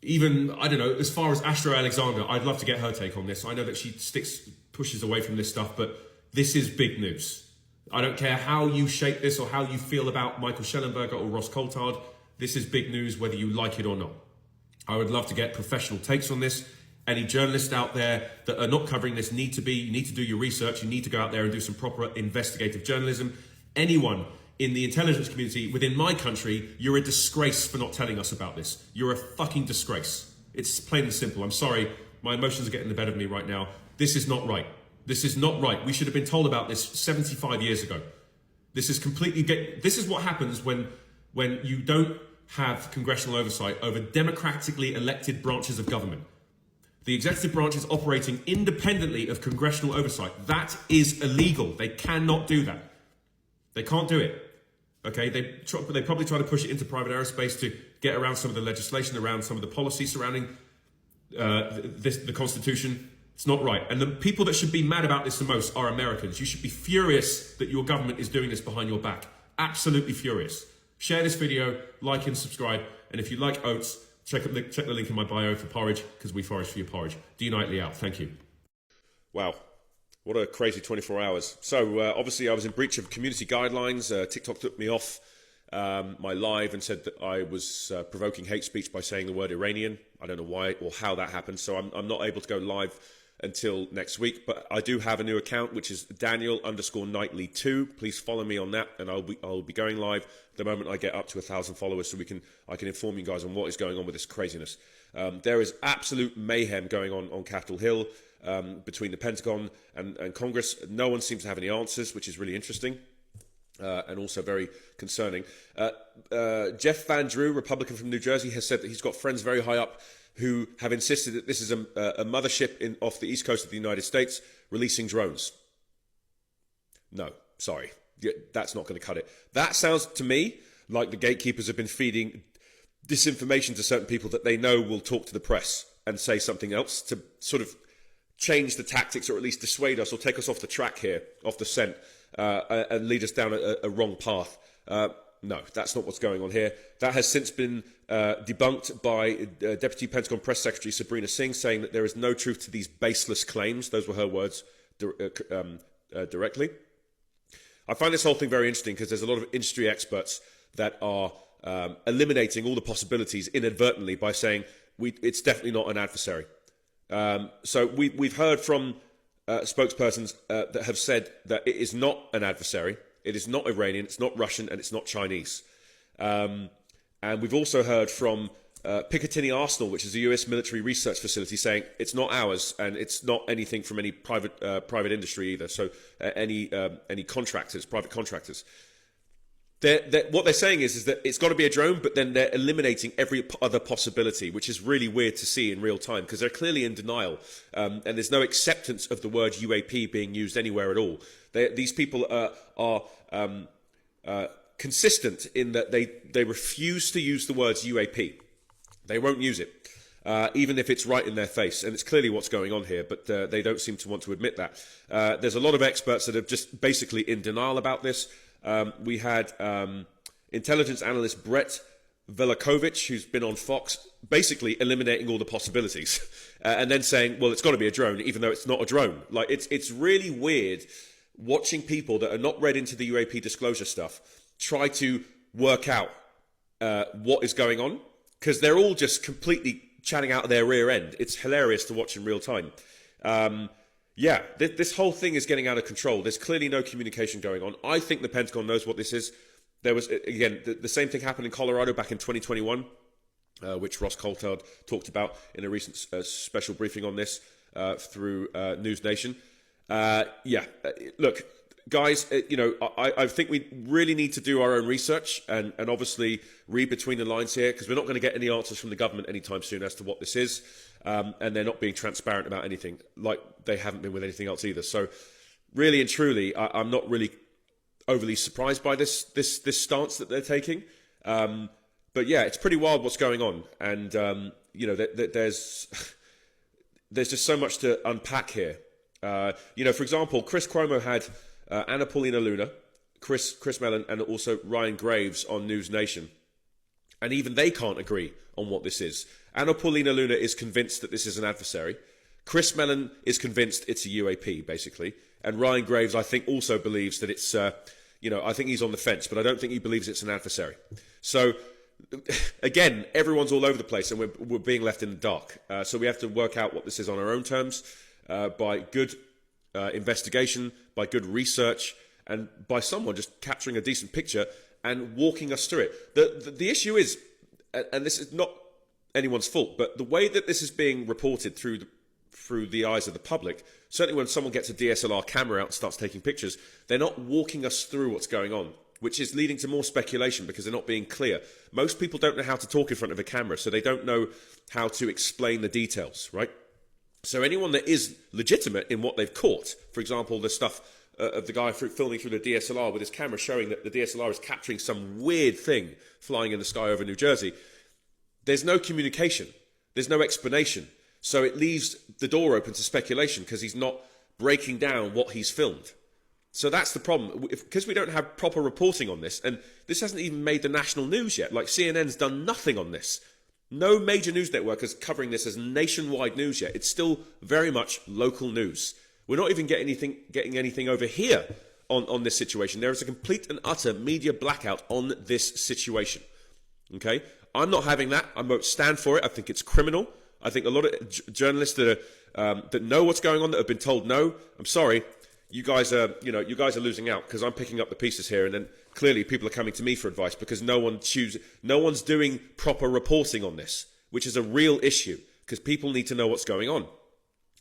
Even, I don't know, as far as Astro Alexander, I'd love to get her take on this. I know that she pushes away from this stuff, but this is big news. I don't care how you shape this or how you feel about Michael Schellenberger or Ross Coulthard. This is big news, whether you like it or not. I would love to get professional takes on this. Any journalists out there that are not covering this you need to do your research. You need to go out there and do some proper investigative journalism. Anyone in the intelligence community within my country, you're a disgrace for not telling us about this. You're a fucking disgrace. It's plain and simple. I'm sorry. My emotions are getting the better of me right now. This is not right. This is not right. We should have been told about this 75 years ago. This is this is what happens when you don't have congressional oversight over democratically elected branches of government. The executive branch is operating independently of congressional oversight. That is illegal. They cannot do that. They can't do it. Okay, they probably try to push it into private aerospace to get around some of the legislation, around some of the policy surrounding the Constitution. It's not right. And the people that should be mad about this the most are Americans. You should be furious that your government is doing this behind your back. Absolutely furious. Share this video, like and subscribe. And if you like oats, check the link in my bio for porridge, because we forage for your porridge. D Nightly out. Thank you. Wow. What a crazy 24 hours. So obviously I was in breach of community guidelines. TikTok took me off my live and said that I was provoking hate speech by saying the word Iranian. I don't know why or how that happened. So I'm not able to go live until next week. But I do have a new account, which is Daniel_Nightly2. Please follow me on that, and I'll be going live the moment I get up to 1,000 followers, so I can inform you guys on what is going on with this craziness. There is absolute mayhem going on Capitol Hill. Between the Pentagon and Congress. No one seems to have any answers, which is really interesting and also very concerning. Jeff Van Drew, Republican from New Jersey, has said that he's got friends very high up who have insisted that this is a mothership off the east coast of the United States releasing drones. No, sorry. That's not going to cut it. That sounds to me like the gatekeepers have been feeding disinformation to certain people that they know will talk to the press and say something else to sort of change the tactics, or at least dissuade us or take us off the track here, off the scent, and lead us down a wrong path. No, that's not what's going on here. That has since been debunked by Deputy Pentagon Press Secretary Sabrina Singh, saying that there is no truth to these baseless claims. Those were her words directly. I find this whole thing very interesting because there's a lot of industry experts that are eliminating all the possibilities inadvertently by saying it's definitely not an adversary. So we've heard from spokespersons that have said that it is not an adversary, it is not Iranian, it's not Russian, and it's not Chinese. And we've also heard from Picatinny Arsenal, which is a US military research facility, saying it's not ours and it's not anything from any private industry either. So any contractors, private contractors. What they're saying is that it's got to be a drone, but then they're eliminating every other possibility, which is really weird to see in real time because they're clearly in denial, and there's no acceptance of the word UAP being used anywhere at all. These people are consistent in that they refuse to use the words UAP. They won't use it, even if it's right in their face, and it's clearly what's going on here, but they don't seem to want to admit that. There's a lot of experts that are just basically in denial about this. We had intelligence analyst Brett Velikovich, who's been on Fox, basically eliminating all the possibilities and then saying, well, it's got to be a drone, even though it's not a drone. Like, it's really weird watching people that are not read into the UAP disclosure stuff try to work out what is going on, because they're all just completely chatting out of their rear end. It's hilarious to watch in real time. Yeah, this whole thing is getting out of control. There's clearly no communication going on. I think the Pentagon knows what this is. There was, again, the same thing happened in Colorado back in 2021, which Ross Coulthard talked about in a recent special briefing on this through News Nation. Look, guys, I think we really need to do our own research and obviously read between the lines here, because we're not going to get any answers from the government anytime soon as to what this is. And they're not being transparent about anything, like they haven't been with anything else either. So really and truly, I'm not really overly surprised by this stance that they're taking. But yeah, it's pretty wild what's going on, and you know, there's just so much to unpack here. You know, for example, Chris Cuomo had Anna Paulina Luna, Chris Mellon, and also Ryan Graves on News Nation, and even they can't agree on what this is. Anna Paulina Luna is convinced that this is an adversary. Chris Mellon is convinced it's a UAP, basically, and Ryan Graves, I think, also believes that it's. You know, I think he's on the fence, but I don't think he believes it's an adversary. So. Again, everyone's all over the place, and we're being left in the dark. So we have to work out what this is on our own terms, by good investigation, by good research, and by someone just capturing a decent picture and walking us through it. The issue is, and this is not anyone's fault, but the way that this is being reported through the eyes of the public, certainly when someone gets a DSLR camera out and starts taking pictures, they're not walking us through what's going on, which is leading to more speculation because they're not being clear. Most people don't know how to talk in front of a camera, so they don't know how to explain the details, right? So anyone that is legitimate in what they've caught, for example, the stuff of the guy filming through the DSLR with his camera showing that the DSLR is capturing some weird thing flying in the sky over New Jersey, there's no communication, there's no explanation. So it leaves the door open to speculation because he's not breaking down what he's filmed. So that's the problem, because we don't have proper reporting on this, and this hasn't even made the national news yet. Like, CNN's done nothing on this. No major news network is covering this as nationwide news yet. It's still very much local news. We're not even getting anything over here on this situation. There is a complete and utter media blackout on this situation. Okay? I'm not having that. I won't stand for it. I think it's criminal. I think a lot of journalists that know what's going on, that have been told no, I'm sorry, you guys are losing out, because I'm picking up the pieces here, and then clearly people are coming to me for advice because no one's doing proper reporting on this, which is a real issue because people need to know what's going on.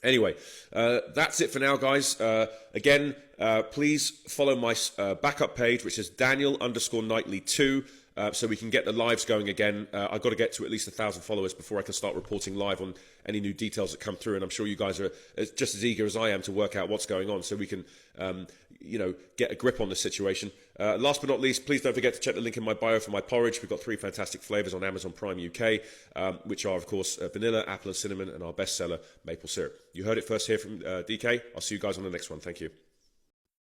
Anyway, that's it for now, guys. Again, please follow my backup page, which is Daniel_Knightley2. So we can get the lives going again. I've got to get to at least 1,000 followers before I can start reporting live on any new details that come through. And I'm sure you guys are just as eager as I am to work out what's going on, so we can, get a grip on this situation. Last but not least, please don't forget to check the link in my bio for my porridge. We've got 3 fantastic flavors on Amazon Prime UK, which are, of course, vanilla, apple and cinnamon, and our bestseller, maple syrup. You heard it first here from DK. I'll see you guys on the next one. Thank you.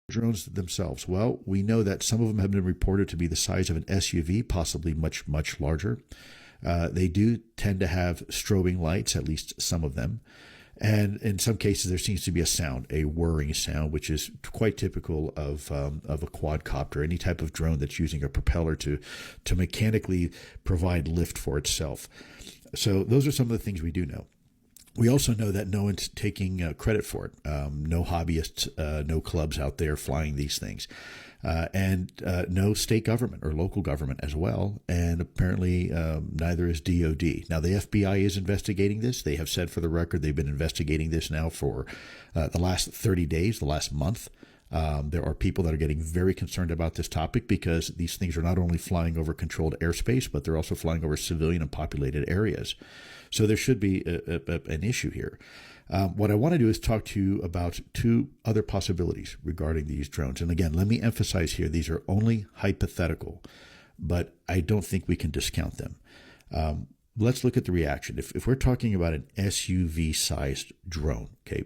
Drones themselves. Well, we know that some of them have been reported to be the size of an SUV, possibly much, much larger. They do tend to have strobing lights, at least some of them. And in some cases, there seems to be a sound, a whirring sound, which is quite typical of a quadcopter, any type of drone that's using a propeller to mechanically provide lift for itself. So those are some of the things we do know. We also know that no one's taking credit for it. No hobbyists, no clubs out there flying these things. And no state government or local government as well. And apparently neither is DOD. Now, the FBI is investigating this. They have said for the record they've been investigating this now for the last 30 days, the last month. There are people that are getting very concerned about this topic because these things are not only flying over controlled airspace, but they're also flying over civilian and populated areas. So there should be an issue here. What I want to do is talk to you about 2 other possibilities regarding these drones. And again, let me emphasize here, these are only hypothetical, but I don't think we can discount them. Let's look at the reaction. If we're talking about an SUV-sized drone, okay,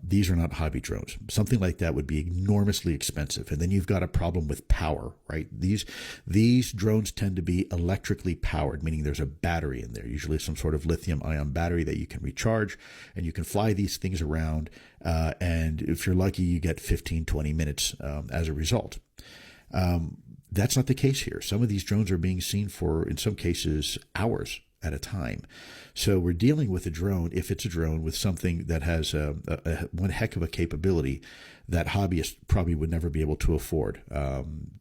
these are not hobby drones. Something like that would be enormously expensive. And then you've got a problem with power, right? These drones tend to be electrically powered, meaning there's a battery in there, usually some sort of lithium-ion battery that you can recharge, and you can fly these things around. And if you're lucky, you get 15, 20 minutes as a result. That's not the case here. Some of these drones are being seen for, in some cases, hours at a time. So we're dealing with a drone, if it's a drone, with something that has one heck of a capability that hobbyists probably would never be able to afford.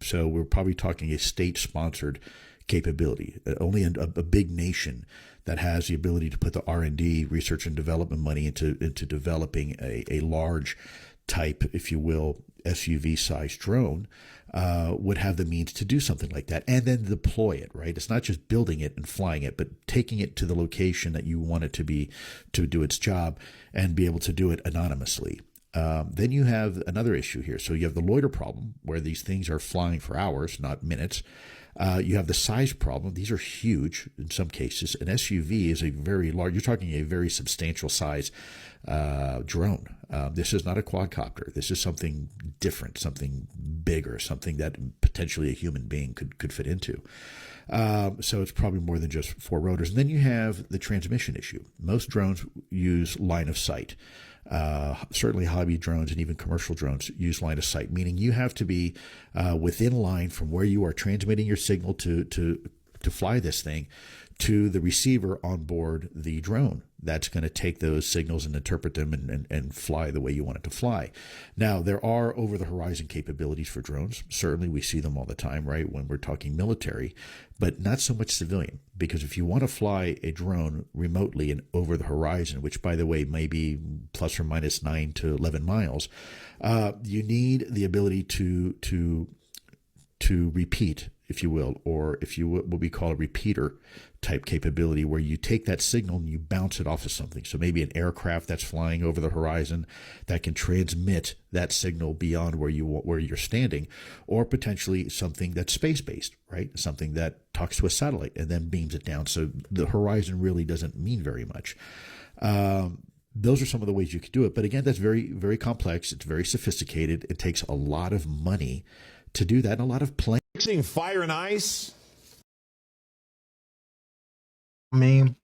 So we're probably talking a state-sponsored capability. Only a big nation that has the ability to put the R&D, research and development money into developing a large type, if you will, SUV-sized drone would have the means to do something like that and then deploy it, right? It's not just building it and flying it, but taking it to the location that you want it to be to do its job and be able to do it anonymously. Then you have another issue here. So you have the loiter problem, where these things are flying for hours, not minutes. You have the size problem. These are huge in some cases. An SUV is a very large, you're talking a very substantial size drone. This is not a quadcopter. This is something different, something bigger, something that potentially a human being could fit into. So it's probably more than just 4 rotors. And then you have the transmission issue. Most drones use line of sight. Certainly hobby drones and even commercial drones use line of sight, meaning you have to be within line from where you are transmitting your signal to fly this thing to the receiver on board the drone that's going to take those signals and interpret them and fly the way you want it to fly. Now, there are over-the-horizon capabilities for drones. Certainly, we see them all the time, right, when we're talking military, but not so much civilian. Because if you want to fly a drone remotely and over the horizon, which, by the way, may be plus or minus 9 to 11 miles, you need the ability to repeat, if you will, or if you what we call a repeater type capability, where you take that signal and you bounce it off of something. So maybe an aircraft that's flying over the horizon that can transmit that signal beyond where you're standing, or potentially something that's space-based, right? Something that talks to a satellite and then beams it down. So the horizon really doesn't mean very much. Those are some of the ways you could do it. But again, that's very, very complex. It's very sophisticated. It takes a lot of money to do that, and a lot of planning. Mixing fire and ice. I mean,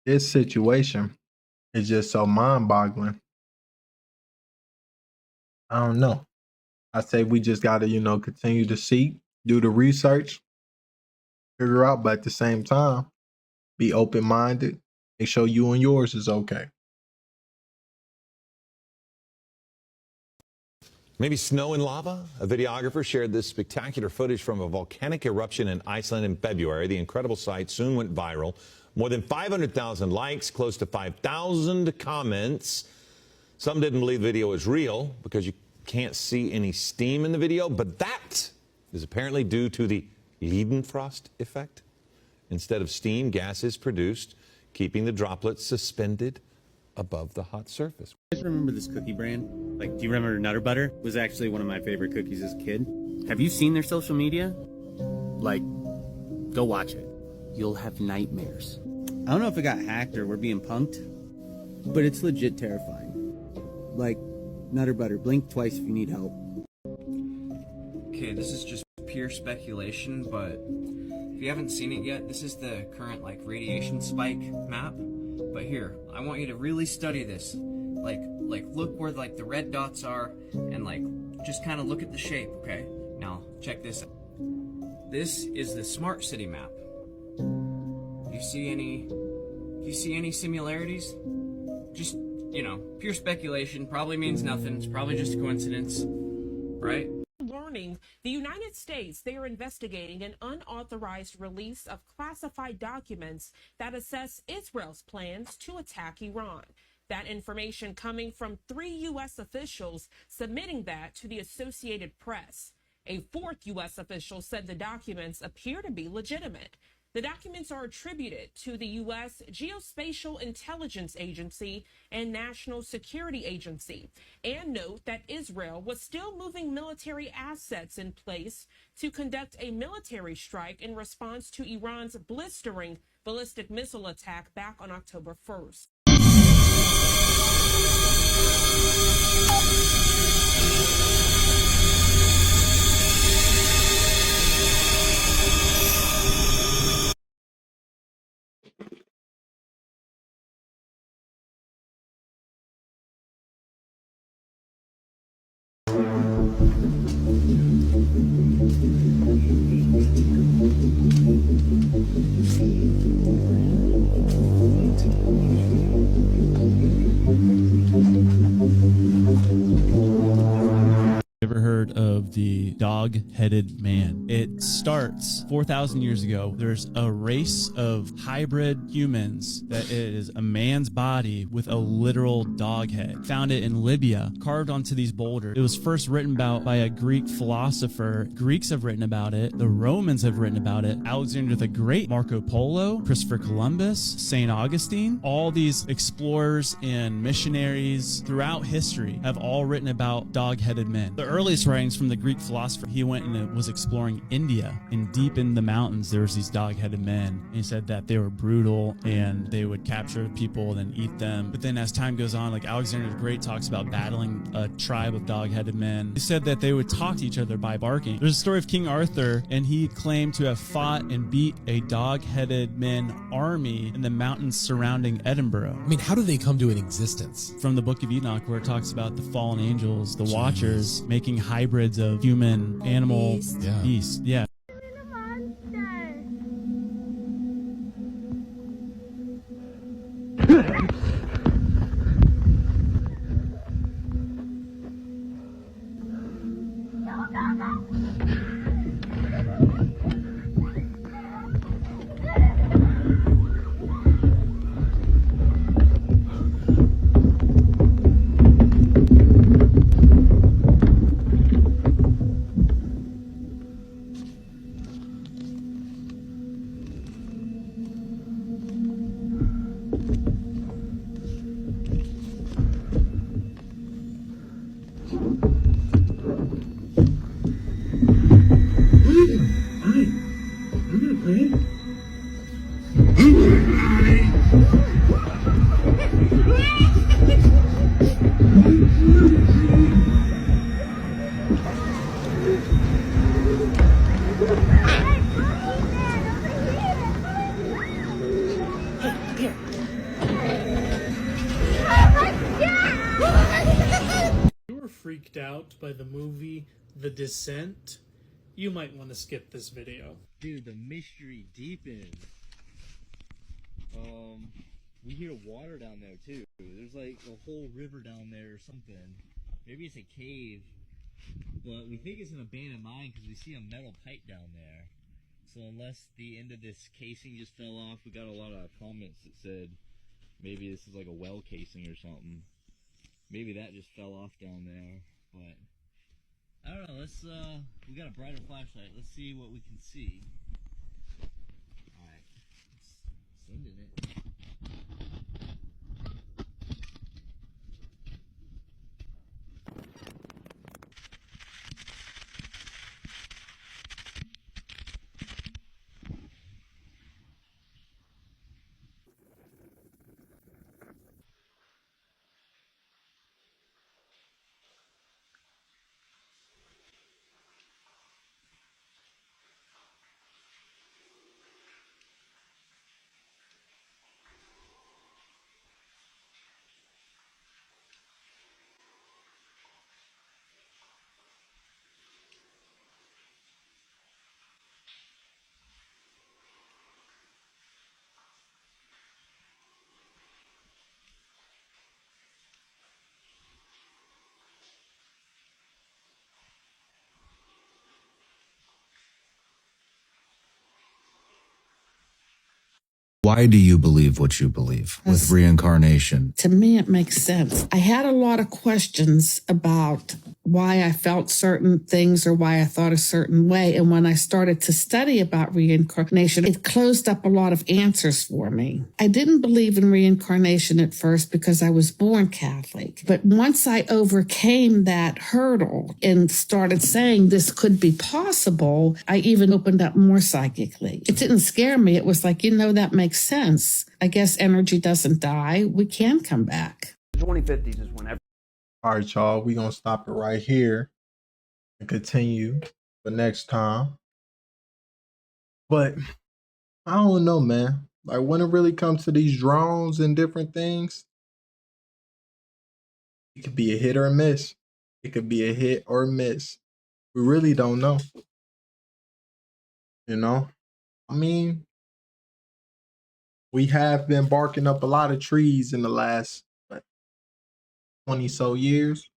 this situation is just so mind-boggling. I don't know. I say we just got to, continue to seek, do the research, figure out, but at the same time, be open-minded, make sure you and yours is okay. Maybe snow and lava? A videographer shared this spectacular footage from a volcanic eruption in Iceland in February. The incredible sight soon went viral. More than 500,000 likes, close to 5,000 comments. Some didn't believe the video was real because you can't see any steam in the video, but that is apparently due to the Leidenfrost effect. Instead of steam, gas is produced, keeping the droplets suspended above the hot surface. You guys remember this cookie brand? Like, do you remember Nutter Butter? It was actually one of my favorite cookies as a kid. Have you seen their social media? Like, go watch it. You'll have nightmares. I don't know if it got hacked or we're being punked, but it's legit terrifying. Like, Nutter Butter, blink twice if you need help. Okay, this is just pure speculation, but if you haven't seen it yet, this is the current, radiation spike map. But here, I want you to really study this. Like look where, the red dots are, and, just kind of look at the shape, okay? Now, check this out. This is the smart city map. Do you see any similarities? Just, pure speculation, probably means nothing. It's probably just a coincidence, right? Warning, the United States, they are investigating an unauthorized release of classified documents that assess Israel's plans to attack Iran. That information coming from 3 U.S. officials submitting that to the Associated Press. A 4th U.S. official said the documents appear to be legitimate. The documents are attributed to the U.S. Geospatial Intelligence Agency and National Security Agency, and note that Israel was still moving military assets in place to conduct a military strike in response to Iran's blistering ballistic missile attack back on October 1st. the dog-headed man. It starts 4,000 years ago. There's a race of hybrid humans that is a man's body with a literal dog head. Found it in Libya, carved onto these boulders. It was first written about by a Greek philosopher. Greeks have written about it. The Romans have written about it. Alexander the Great, Marco Polo, Christopher Columbus, St. Augustine. All these explorers and missionaries throughout history have all written about dog-headed men. The earliest writings from the Greek philosopher, he went and was exploring India, and deep in the mountains there was these dog-headed men. And he said that they were brutal and they would capture people and then eat them. But then as time goes on, like Alexander the Great talks about battling a tribe of dog-headed men. He said that they would talk to each other by barking. There's a story of King Arthur, and he claimed to have fought and beat a dog-headed men army in the mountains surrounding Edinburgh. I mean, how do they come to an existence? From the Book of Enoch, where it talks about the fallen angels, the Watchers, making hybrids of human, animal, beast. Yeah. You were freaked out by the movie The Descent? You might want to skip this video. Dude, the mystery deepens. We hear water down there too. There's like a whole river down there or something. Maybe it's a cave, but we think it's an abandoned mine because we see a metal pipe down there. So unless the end of this casing just fell off, we got a lot of comments that said maybe this is like a well casing or something. Maybe that just fell off down there, but I don't know. Let's we got a brighter flashlight. Let's see what we can see. All right, sending it. Why do you believe what you believe with reincarnation? To me, it makes sense. I had a lot of questions about why I felt certain things or why I thought a certain way. And when I started to study about reincarnation, it closed up a lot of answers for me. I didn't believe in reincarnation at first because I was born Catholic. But once I overcame that hurdle and started saying this could be possible, I even opened up more psychically. It didn't scare me. It was like, that makes sense. I guess energy doesn't die. We can come back. The 2050s is whenever. All right, y'all, we're going to stop it right here and continue for next time. But I don't know, man. Like, when it really comes to these drones and different things, it could be a hit or a miss. It could be a hit or a miss. We really don't know. I mean, we have been barking up a lot of trees in the last 20 so years.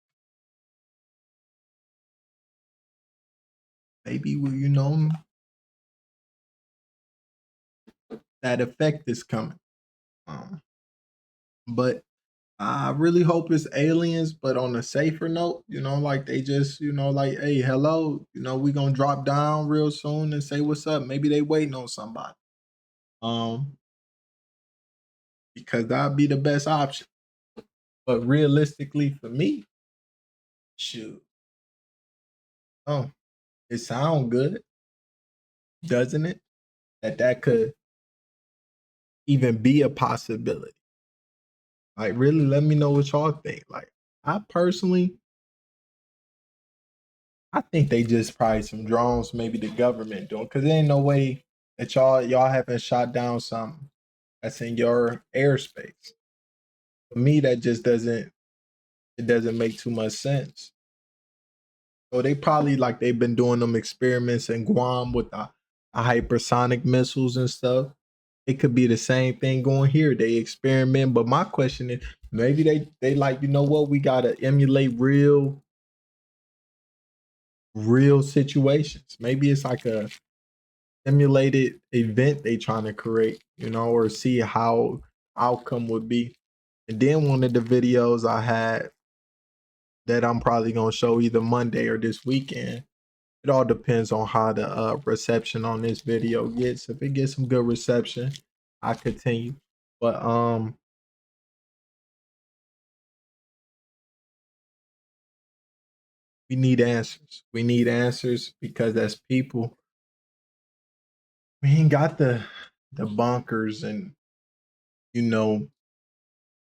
maybe that effect is coming. But I really hope it's aliens, but on a safer note, like they just, like, hey, hello, we gonna drop down real soon and say what's up. Maybe they waiting on somebody. Because that'd be the best option. But realistically for me, shoot. Oh, it sounds good, doesn't it? That could even be a possibility. Like, really, let me know what y'all think. Like, I think they just probably some drones, maybe the government doing, because there ain't no way that y'all haven't shot down something that's in your airspace. For me, that just doesn't make too much sense. So they probably, like, they've been doing them experiments in Guam with the hypersonic missiles and stuff. It could be the same thing going here. They experiment, but my question is, maybe they like, you know what, we gotta emulate real situations. Maybe it's like a simulated event they trying to create, or see how outcome would be. And then one of the videos I had that I'm probably gonna show either Monday or this weekend. It all depends on how the reception on this video gets. If it gets some good reception, I continue. But we need answers. We need answers because as people, we ain't got the bunkers and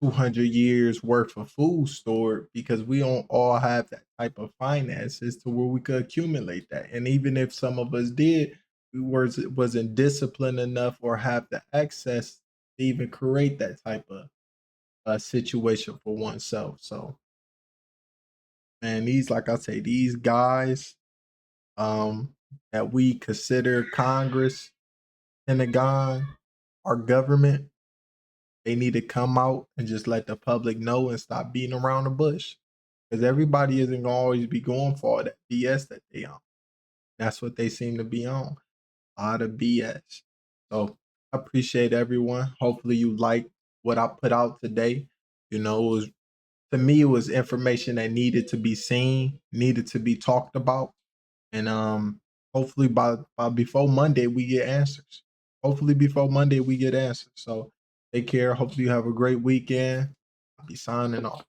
200 years worth of food stored, because we don't all have that type of finances to where we could accumulate that. And even if some of us did, we wasn't disciplined enough or have the access to even create that type of situation for oneself. So, man, like I say, these guys that we consider Congress, Pentagon, our government, they need to come out and just let the public know and stop beating around the bush. Because everybody isn't gonna always be going for all that BS that they on. That's what they seem to be on. A lot of BS. So I appreciate everyone. Hopefully you like what I put out today. It was, to me, it was information that needed to be seen, needed to be talked about. And hopefully by before Monday we get answers. Hopefully before Monday we get answers. So take care. Hopefully you have a great weekend. I'll be signing off.